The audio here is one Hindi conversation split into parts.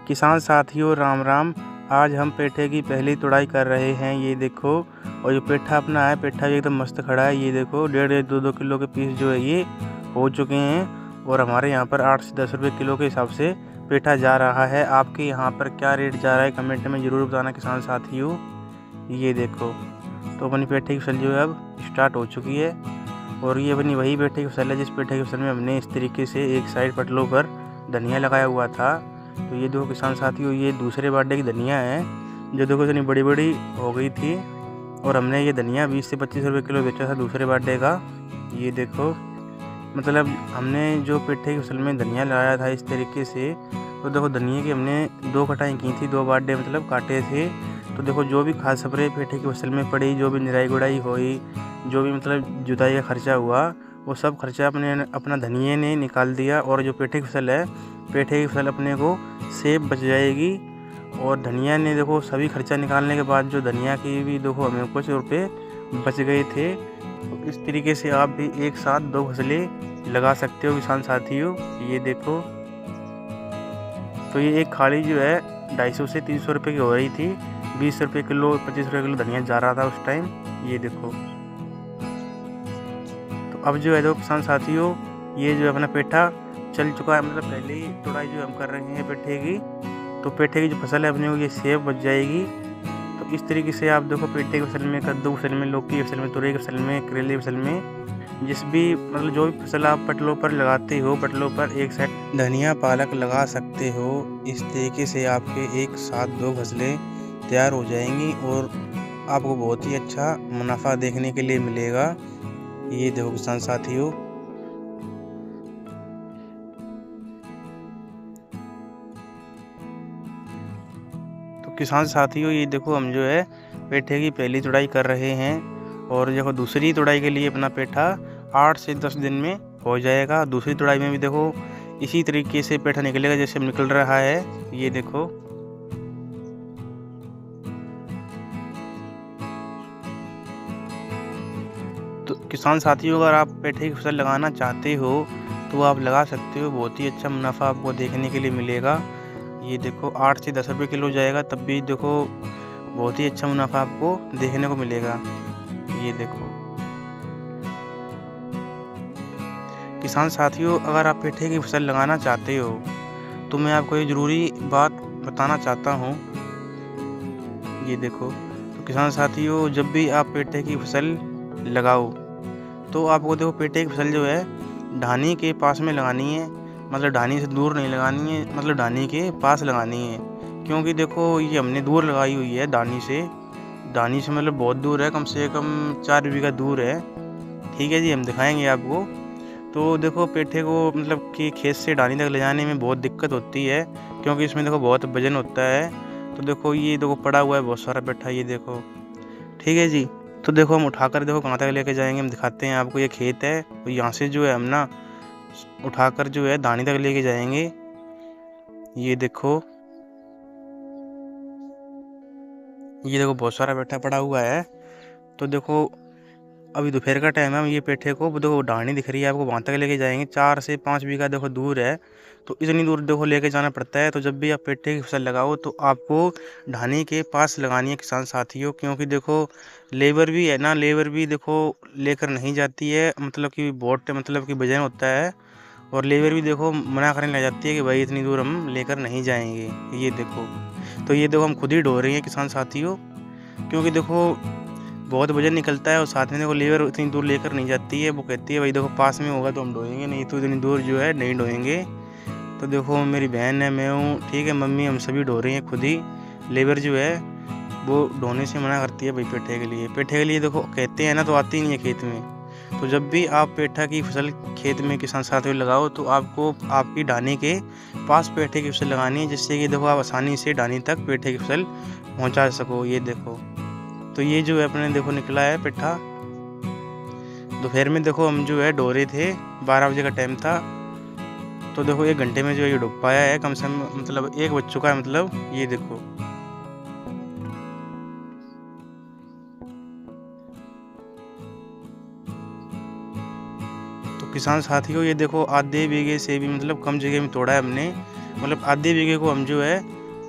किसान साथियों राम राम। आज हम पेठे की पहली तुड़ाई कर रहे हैं। ये देखो, और जो पेठा अपना है, पेठा भी एकदम मस्त खड़ा है। ये देखो 1.5-2 किलो के पीस जो है ये हो चुके हैं और हमारे यहाँ पर 8 से 10 रुपये किलो के हिसाब से पेठा जा रहा है। आपके यहाँ पर क्या रेट जा रहा है कमेंट में ज़रूर बताना किसान साथियों। ये देखो, तो अपनी पेठे की फसल जो है अब स्टार्ट हो चुकी है और ये अपनी वही पेठे की फसल है जिस पेठे की फसल में हमने इस तरीके से एक साइड पटलों पर धनिया लगाया हुआ था। तो ये देखो किसान साथियों, ये दूसरे बाडे की धनिया है जो देखो इतनी बड़ी बड़ी हो गई थी और हमने ये धनिया 20 से 25 रुपये किलो बेचा था दूसरे बाडे का। ये देखो, मतलब हमने जो पेठे की फसल में धनिया लगाया था इस तरीके से, तो देखो धनिया की हमने 2 कटाई की थी, 2 बाडे मतलब काटे थे। तो देखो जो भी खाद स्प्रे पेठे की फसल में पड़ी, जो भी निराई गुड़ाई हुई, जो भी मतलब जुताई का खर्चा हुआ, वो सब खर्चा अपना धनिया ने निकाल दिया और जो पेठे की फसल है, पेठे की फसल अपने को सेफ बच जाएगी। और धनिया ने देखो सभी खर्चा निकालने के बाद जो धनिया की भी देखो हमें कुछ रुपए बच गए थे। तो इस तरीके से आप भी एक साथ 2 फसलें लगा सकते हो किसान साथियों। ये देखो, तो ये एक खाली जो है 250 से 300 रुपये की हो रही थी। 20 रुपये किलो 25 रुपये किलो धनिया जा रहा था उस टाइम। ये देखो, तो अब जो है देखो किसान साथियों, ये जो है अपना पेठा चल चुका है, मतलब पहले ही तुड़ाई जो हम कर रहे हैं पेठे की। तो पेठे की जो फसल है अपने को ये सेफ बच जाएगी। तो इस तरीके से आप देखो पेठे की फसल में, कद्दू की फसल में, लौकी की फसल में, तुरई की फसल में, करेले की फसल में, जिस भी मतलब जो भी फसल आप पटलों पर लगाते हो, पटलों पर एक साइड धनिया पालक लगा सकते हो। इस तरीके से आपके एक साथ 2 फसलें तैयार हो जाएंगी और आपको बहुत ही अच्छा मुनाफा देखने के लिए मिलेगा। ये देखो किसान साथियों, तो किसान साथियों ये देखो हम जो है पेठे की पहली तुड़ाई कर रहे हैं और देखो दूसरी तुड़ाई के लिए अपना पेठा 8 से 10 दिन में हो जाएगा। दूसरी तुड़ाई में भी देखो इसी तरीके से पेठा निकलेगा जैसे निकल रहा है। ये देखो, तो किसान साथियों अगर आप पेठे की फसल लगाना चाहते हो तो आप लगा सकते हो, बहुत ही अच्छा मुनाफा आपको देखने के लिए मिलेगा। ये देखो 8 से 10 रुपये किलो जाएगा, तब भी देखो बहुत ही अच्छा मुनाफा आपको देखने को मिलेगा। ये देखो किसान साथियों, अगर आप पेठे की फसल लगाना चाहते हो तो मैं आपको ये ज़रूरी बात बताना चाहता हूँ। ये देखो, तो किसान साथियों जब भी आप पेठे की फसल लगाओ तो आपको देखो पेठे की फसल जो है ढानी के पास में लगानी है, मतलब ढानी से दूर नहीं लगानी है, मतलब ढानी के पास लगानी है। क्योंकि देखो ये हमने दूर लगाई हुई है ढानी से मतलब बहुत दूर है, कम से कम 4 बीघा दूर है। ठीक है जी, हम दिखाएंगे आपको। तो देखो पेठे को मतलब कि खेत से ढानी तक ले जाने में बहुत दिक्कत होती है क्योंकि इसमें देखो बहुत वजन होता है। तो देखो ये देखो पड़ा हुआ है बहुत सारा पेठा, ये देखो। ठीक है जी, तो देखो हम उठाकर देखो कहाँ तक लेके जाएंगे, हम दिखाते हैं आपको। ये खेत है और यहाँ से जो है हम ना उठाकर जो है धानी तक लेके जाएंगे। ये देखो, ये देखो बहुत सारा पेठा पड़ा हुआ है। तो देखो अभी दोपहर का टाइम है, हम ये पेठे को देखो ढाणी दिख रही है आपको, वहाँ तक लेके जाएंगे। 4 से 5 बीघा देखो दूर है, तो इतनी दूर देखो लेके जाना पड़ता है। तो जब भी आप पेठे की फसल लगाओ तो आपको ढाणी के पास लगानी है किसान साथियों। क्योंकि देखो लेबर भी है ना, लेबर भी देखो लेकर नहीं जाती है, मतलब कि बहुत मतलब कि वजन होता है और लेबर भी देखो मना करने लग जाती है कि भाई इतनी दूर हम लेकर नहीं जाएंगे। ये देखो, तो ये देखो हम खुद ही ढो रहे हैं किसान साथियों, क्योंकि देखो बहुत वजन निकलता है और साथ में देखो लेबर इतनी दूर लेकर नहीं जाती है। वो कहती है भाई देखो पास में होगा तो हम ढोएंगे, नहीं तो इतनी दूर जो है नहीं ढोएंगे। तो देखो मेरी बहन है, मैं हूँ, ठीक है, मम्मी, हम सभी ढो रहे हैं खुद ही। लेबर जो है वो ढोने से मना करती है भाई पेठे के लिए देखो कहते हैं ना, तो आती नहीं है खेत में। तो जब भी आप पेठा की फसल खेत में किसान साथियों लगाओ तो आपको आपकी ढानी के पास पेठे की फसल लगानी है, जिससे कि देखो आप आसानी से ढानी तक पेठे की फसल पहुँचा सको। ये देखो, तो ये जो है अपने देखो निकला है पेठा। दोपहर में देखो हम जो है ढो रहे थे, 12 बजे का टाइम था। तो देखो 1 घंटे में जो ये डूब पाया है, कम से कम मतलब 1 बज चुका है, मतलब ये देखो। तो किसान साथियों ये देखो आधे बीघे से भी मतलब कम जगह में तोड़ा है हमने, मतलब आधे बीघे को हम जो है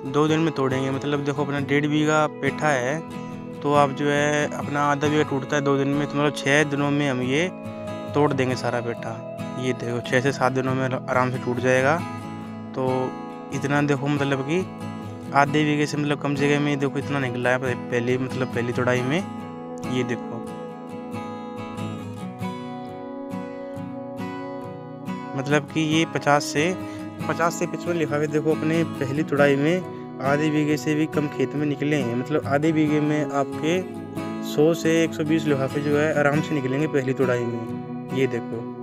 2 दिन में तोड़ेंगे। मतलब देखो अपना 1.5 बीघा पेठा है, तो आप जो है अपना आधा बीघा टूटता है 2 दिन में, तो मतलब 6 दिनों में हम ये तोड़ देंगे सारा पेठा। ये देखो 6 से 7 दिनों में आराम से टूट जाएगा। तो इतना देखो मतलब कि आधे बीघे से मतलब कम जगह में देखो इतना निकला है पहली तोड़ाई में। ये देखो मतलब कि ये 50 से 55 लिफाफे देखो अपने पहली तुड़ाई में आधे बीघे से भी कम खेत में निकले हैं। मतलब आधे बीघे में आपके 100 से 120 लिफाफे जो है आराम से निकलेंगे पहली तुड़ाई में। ये देखो।